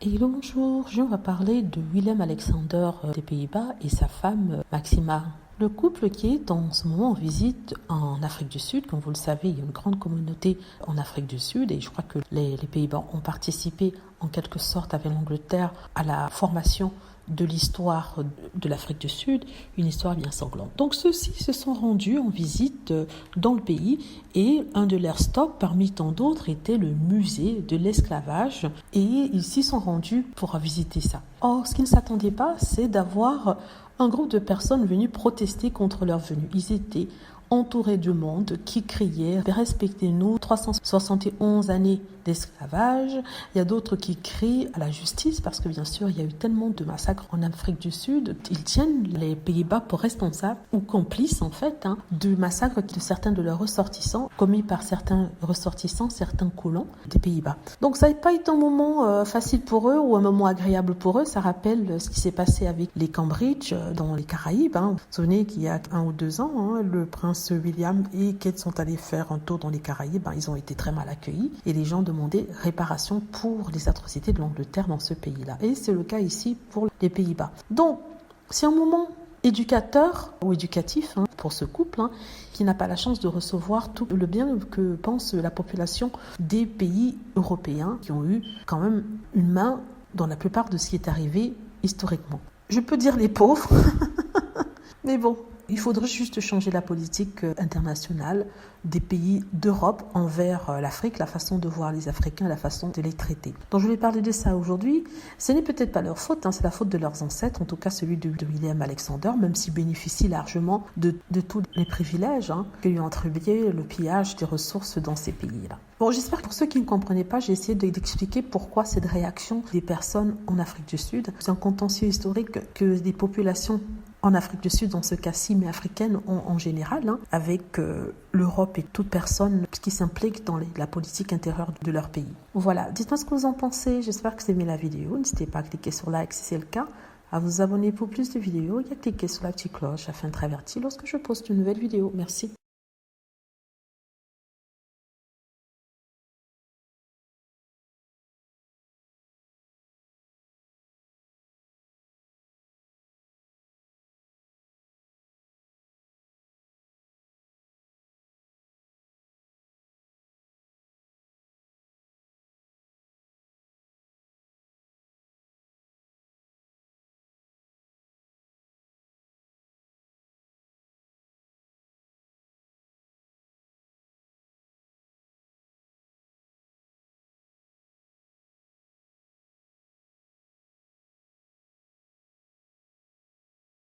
Hello, bonjour. Aujourd'hui, on va parler de Willem-Alexander des Pays-Bas et sa femme Maxima. Le couple qui est en ce moment en visite en Afrique du Sud, comme vous le savez, il y a une grande communauté en Afrique du Sud et je crois que les Pays-Bas ont participé en quelque sorte avec l'Angleterre à la formation de l'histoire de l'Afrique du Sud, une histoire bien sanglante. Donc ceux-ci se sont rendus en visite dans le pays et un de leurs stops parmi tant d'autres était le musée de l'esclavage et ils s'y sont rendus pour visiter ça. Or, ce qu'ils ne s'attendaient pas, c'est d'avoir un groupe de personnes venues protester contre leur venue. Ils étaient entourés de monde qui criait « Respectez-nous, 371 années d'esclavage ». Il y a d'autres qui crient à la justice parce que bien sûr, il y a eu tellement de massacres en Afrique du Sud. Ils tiennent les Pays-Bas pour responsables ou complices en fait de massacres de certains de leurs ressortissants commis par certains ressortissants, certains colons des Pays-Bas. Donc ça n'a pas été un moment facile pour eux ou un moment agréable pour eux. Ça rappelle ce qui s'est passé avec les Cambridge dans les Caraïbes. Vous vous souvenez qu'il y a 1 ou 2 ans, le prince William et Kate sont allés faire un tour dans les Caraïbes. Ils ont été très mal accueillis et les gens demandaient réparation pour les atrocités de l'Angleterre dans ce pays-là. Et c'est le cas ici pour les Pays-Bas. Donc, c'est un moment éducateur ou éducatif pour ce couple qui n'a pas la chance de recevoir tout le bien que pense la population des pays européens qui ont eu quand même une main dans la plupart de ce qui est arrivé historiquement. Je peux dire les pauvres, mais bon. Il faudrait juste changer la politique internationale des pays d'Europe envers l'Afrique, la façon de voir les Africains, la façon de les traiter. Donc je vais parler de ça aujourd'hui. Ce n'est peut-être pas leur faute, c'est la faute de leurs ancêtres, en tout cas celui de Willem-Alexander, même s'il bénéficie largement de tous les privilèges que lui ont attribué le pillage des ressources dans ces pays-là. Bon, j'espère que pour ceux qui ne comprenaient pas, j'ai essayé d'expliquer pourquoi cette réaction des personnes en Afrique du Sud. C'est un contentieux historique que les populations en Afrique du Sud, dans ce cas-ci, mais africaines en général, avec l'Europe et toute personne qui s'implique dans la politique intérieure de leur pays. Voilà, dites-moi ce que vous en pensez. J'espère que vous aimez la vidéo. N'hésitez pas à cliquer sur like si c'est le cas, à vous abonner pour plus de vidéos et à cliquer sur la petite cloche afin d'être averti lorsque je poste une nouvelle vidéo. Merci.